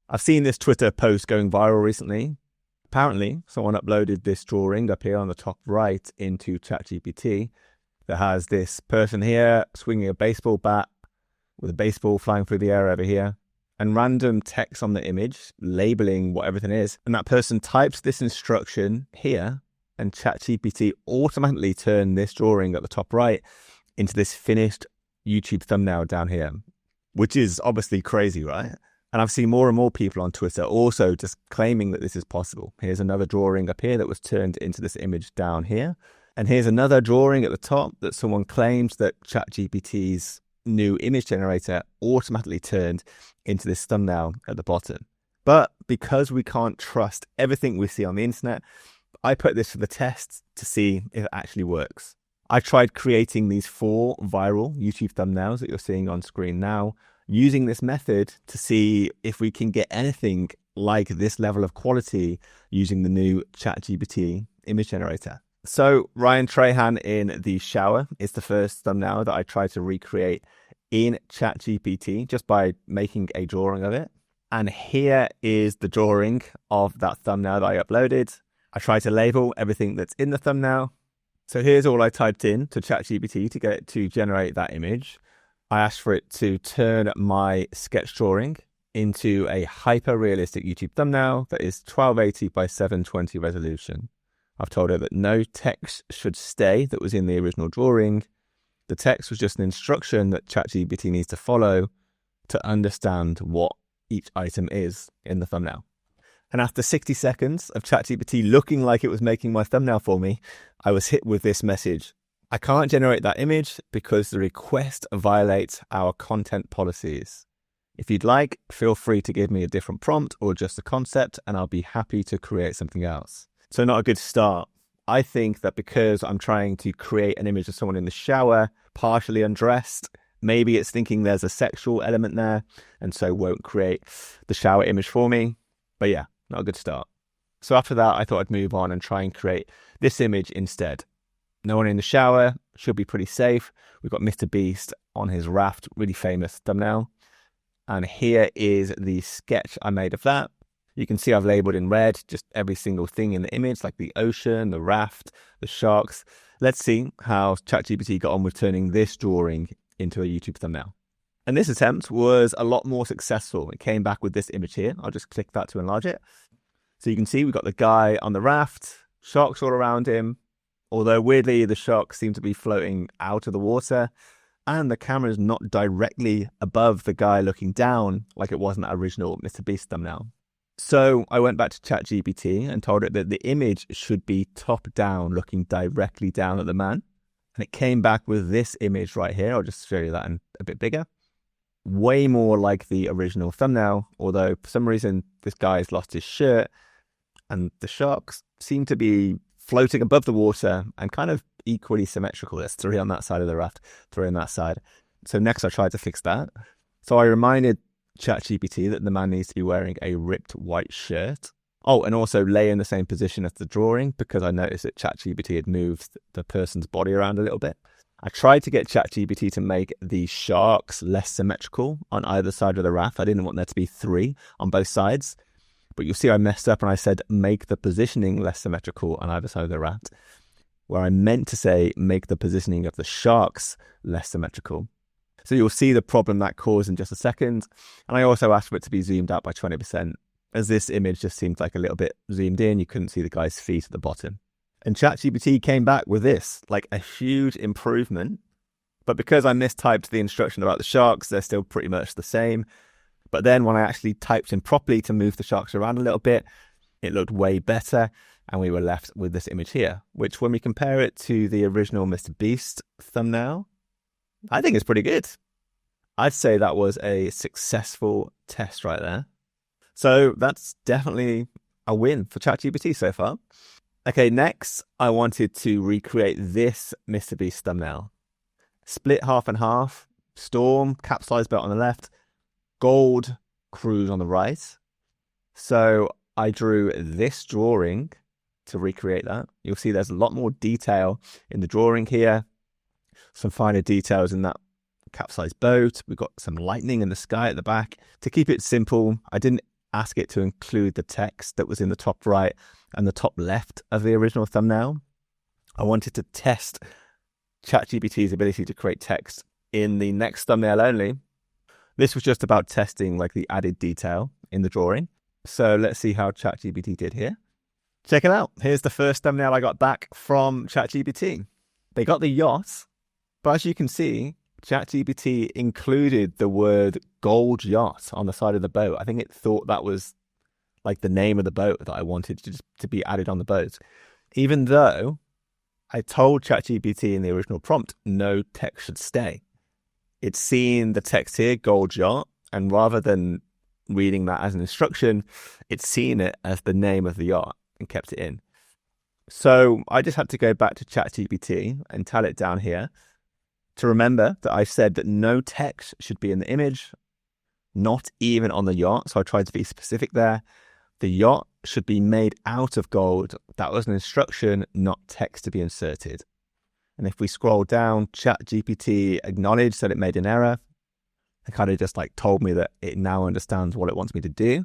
I've seen this Twitter post going viral recently. Apparently, someone uploaded this drawing up here on the top right into ChatGPT that has this person here swinging a baseball bat with a baseball flying through the air over here and random text on the image labeling what everything is. And that person types this instruction here and ChatGPT automatically turned this drawing at the top right into this finished YouTube thumbnail down here, which is obviously crazy, right? And I've seen more and more people on Twitter also just claiming that this is possible. Here's another drawing up here that was turned into this image down here. And here's another drawing at the top that someone claims that ChatGPT's new image generator automatically turned into this thumbnail at the bottom. But because we can't trust everything we see on the internet, I put this to the test to see if it actually works. I tried creating these 4 viral YouTube thumbnails that you're seeing on screen now, using this method to see if we can get anything like this level of quality using the new ChatGPT image generator. So Ryan Trahan in the shower is the first thumbnail that I tried to recreate in ChatGPT just by making a drawing of it. And here is the drawing of that thumbnail that I uploaded. I tried to label everything that's in the thumbnail. So here's all I typed in to ChatGPT to get it to generate that image. I asked for it to turn my sketch drawing into a hyper-realistic YouTube thumbnail that is 1280 by 720 resolution. I've told her that no text should stay that was in the original drawing. The text was just an instruction that ChatGPT needs to follow to understand what each item is in the thumbnail. And after 60 seconds of ChatGPT looking like it was making my thumbnail for me, I was hit with this message. I can't generate that image because the request violates our content policies. If you'd like, feel free to give me a different prompt or just a concept and I'll be happy to create something else. So not a good start. I think that because I'm trying to create an image of someone in the shower, partially undressed, maybe it's thinking there's a sexual element there and so won't create the shower image for me. But yeah, not a good start. So after that, I thought I'd move on and try and create this image instead. No one in the shower, should be pretty safe. We've got Mr. Beast on his raft, really famous thumbnail. And here is the sketch I made of that. You can see I've labeled in red just every single thing in the image, like the ocean, the raft, the sharks. Let's see how ChatGPT got on with turning this drawing into a YouTube thumbnail. And this attempt was a lot more successful. It came back with this image here. I'll just click that to enlarge it. So you can see we've got the guy on the raft, sharks all around him. Although weirdly, the sharks seem to be floating out of the water and the camera is not directly above the guy looking down like it was in that original Mr. Beast thumbnail. So I went back to ChatGPT and told it that the image should be top down, looking directly down at the man. And it came back with this image right here. I'll just show you that in a bit bigger. Way more like the original thumbnail, although for some reason this guy's lost his shirt and the sharks seem to be floating above the water and kind of equally symmetrical. There's 3 on that side of the raft, 3 on that side. So next I tried to fix that. So I reminded ChatGPT that the man needs to be wearing a ripped white shirt. Oh, and also lay in the same position as the drawing because I noticed that ChatGPT had moved the person's body around a little bit. I tried to get ChatGPT to make the sharks less symmetrical on either side of the raft. I didn't want there to be 3 on both sides. But you'll see I messed up and I said make the positioning less symmetrical on either side of the raft, where I meant to say make the positioning of the sharks less symmetrical. So you'll see the problem that caused in just a second. And I also asked for it to be zoomed out by 20%, as this image just seemed like a little bit zoomed in. You couldn't see the guy's feet at the bottom. And ChatGPT came back with this, like a huge improvement. But because I mistyped the instruction about the sharks, they're still pretty much the same. But then when I actually typed in properly to move the sharks around a little bit, it looked way better. And we were left with this image here, which when we compare it to the original Mr. Beast thumbnail, I think it's pretty good. I'd say that was a successful test right there. So that's definitely a win for ChatGPT so far. Okay, next, I wanted to recreate this Mr. Beast thumbnail. Split half and half, storm, capsize belt on the left, gold cruise on the right. So I drew this drawing to recreate that. You'll see there's a lot more detail in the drawing here. Some finer details in that capsized boat. We've got some lightning in the sky at the back. To keep it simple, I didn't ask it to include the text that was in the top right and the top left of the original thumbnail. I wanted to test ChatGPT's ability to create text in the next thumbnail only. This was just about testing like the added detail in the drawing. So let's see how ChatGPT did here. Check it out. Here's the first thumbnail I got back from ChatGPT. They got the yacht, but as you can see, ChatGPT included the word gold yacht on the side of the boat. I think it thought that was like the name of the boat that I wanted to be added on the boat. Even though I told ChatGPT in the original prompt, no text should stay. It's seen the text here, gold yacht, and rather than reading that as an instruction, it's seen it as the name of the yacht and kept it in. So I just had to go back to ChatGPT and tell it down here to remember that I said that no text should be in the image, not even on the yacht. So I tried to be specific there. The yacht should be made out of gold. That was an instruction, not text to be inserted. And if we scroll down, ChatGPT acknowledged that it made an error. It kind of just like told me that it now understands what it wants me to do.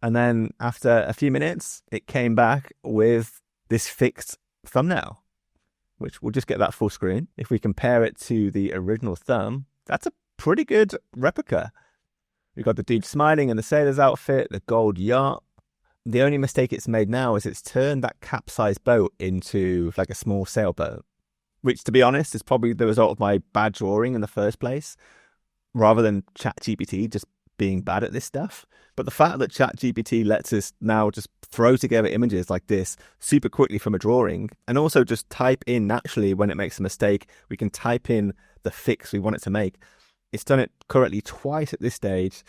And then after a few minutes, it came back with this fixed thumbnail, which we'll just get that full screen. If we compare it to the original thumb, that's a pretty good replica. We've got the dude smiling in the sailor's outfit, the gold yacht. The only mistake it's made now is it's turned that capsized boat into like a small sailboat, which, to be honest, is probably the result of my bad drawing in the first place, rather than ChatGPT just being bad at this stuff. But the fact that ChatGPT lets us now just throw together images like this super quickly from a drawing, and also just type in naturally when it makes a mistake, we can type in the fix we want it to make. It's done it currently twice at this stage.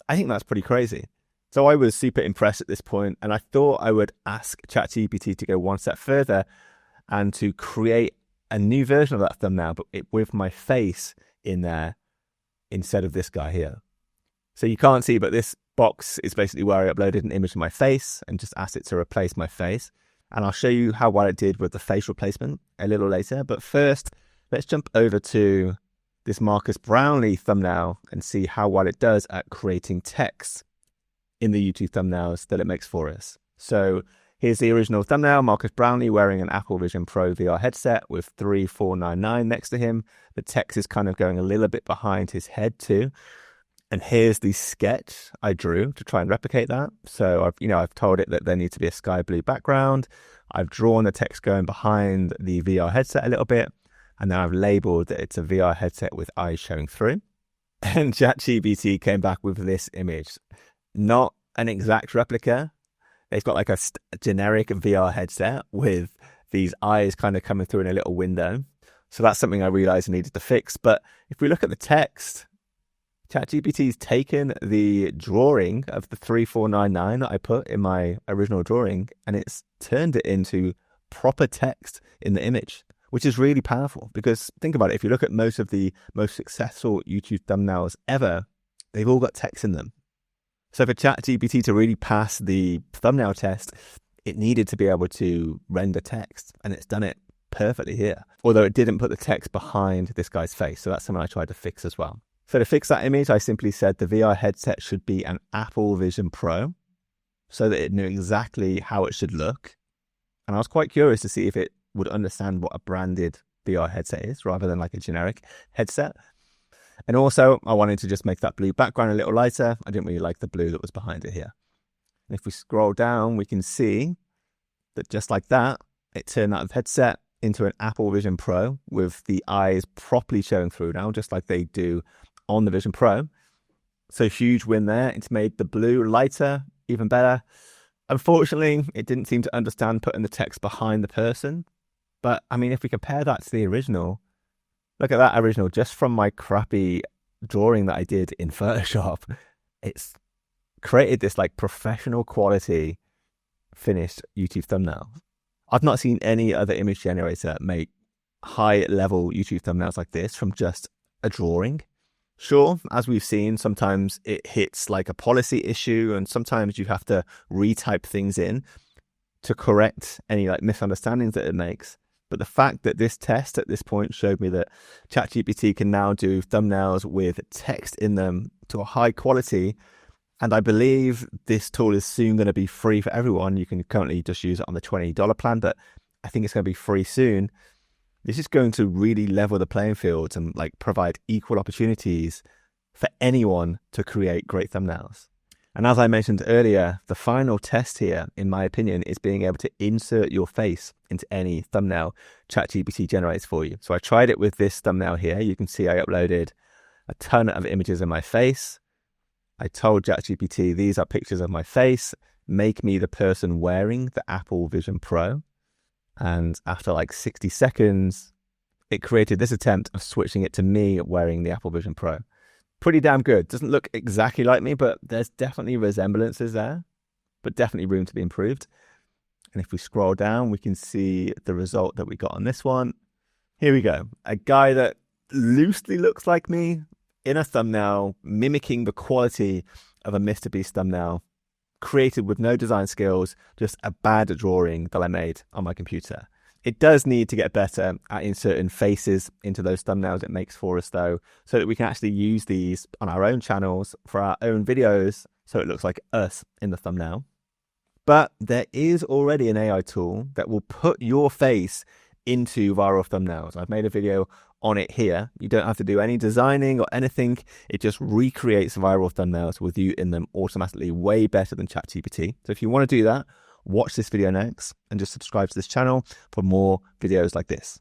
I think that's pretty crazy. So I was super impressed at this point, and I thought I would ask ChatGPT to go one step further and to create a new version of that thumbnail, but with my face in there instead of this guy here. So you can't see, but this box is basically where I uploaded an image of my face and just asked it to replace my face. And I'll show you how well it did with the face replacement a little later. But first, let's jump over to this Marcus Brownlee thumbnail and see how well it does at creating text in the YouTube thumbnails that it makes for us. So here's the original thumbnail, Marcus Brownlee wearing an Apple Vision Pro VR headset with 3499 next to him. The text is kind of going a little bit behind his head too. And here's the sketch I drew to try and replicate that. So I've told it that there needs to be a sky blue background. I've drawn the text going behind the VR headset a little bit. And then I've labeled that it's a VR headset with eyes showing through. And ChatGPT came back with this image. Not an exact replica. They've got like a generic VR headset with these eyes kind of coming through in a little window. So that's something I realized I needed to fix. But if we look at the text, ChatGPT's taken the drawing of the 3499 that I put in my original drawing, and it's turned it into proper text in the image, which is really powerful. Because think about it, if you look at most of the most successful YouTube thumbnails ever, they've all got text in them. So for ChatGPT to really pass the thumbnail test, it needed to be able to render text, and it's done it perfectly here. Although it didn't put the text behind this guy's face, so that's something I tried to fix as well. So to fix that image, I simply said the VR headset should be an Apple Vision Pro so that it knew exactly how it should look. And I was quite curious to see if it would understand what a branded VR headset is rather than like a generic headset. And also, I wanted to just make that blue background a little lighter. I didn't really like the blue that was behind it here. And if we scroll down, we can see that just like that, it turned that headset into an Apple Vision Pro with the eyes properly showing through now, just like they do on the Vision Pro. So huge win there. It's made the blue lighter, even better. Unfortunately, it didn't seem to understand putting the text behind the person. But I mean, if we compare that to the original, look at that original, just from my crappy drawing that I did in Photoshop, it's created this like professional quality finished YouTube thumbnail. I've not seen any other image generator make high level YouTube thumbnails like this from just a drawing. Sure, as we've seen, sometimes it hits like a policy issue, and sometimes you have to retype things in to correct any like misunderstandings that it makes. But the fact that this test at this point showed me that ChatGPT can now do thumbnails with text in them to a high quality And I believe this tool is soon going to be free for everyone. You can currently just use it on the $20 plan, but I think it's going to be free soon. This is going to really level the playing field and like provide equal opportunities for anyone to create great thumbnails. And as I mentioned earlier, the final test here, in my opinion, is being able to insert your face into any thumbnail ChatGPT generates for you. So I tried it with this thumbnail here. You can see I uploaded a ton of images of my face. I told ChatGPT, these are pictures of my face. Make me the person wearing the Apple Vision Pro. And after like 60 seconds, it created this attempt of switching it to me wearing the Apple Vision Pro. Pretty damn good. Doesn't look exactly like me, but there's definitely resemblances there, but definitely room to be improved. And if we scroll down, we can see the result that we got on this one. Here we go. A guy that loosely looks like me in a thumbnail, mimicking the quality of a Mr. Beast thumbnail, created with no design skills, just a bad drawing that I made on my computer. It does need to get better at inserting faces into those thumbnails it makes for us though, so that we can actually use these on our own channels for our own videos, so it looks like us in the thumbnail. But there is already an AI tool that will put your face into viral thumbnails. I've made a video on it here. You don't have to do any designing or anything. It just recreates viral thumbnails with you in them automatically, way better than ChatGPT. So if you want to do that, watch this video next and just subscribe to this channel for more videos like this.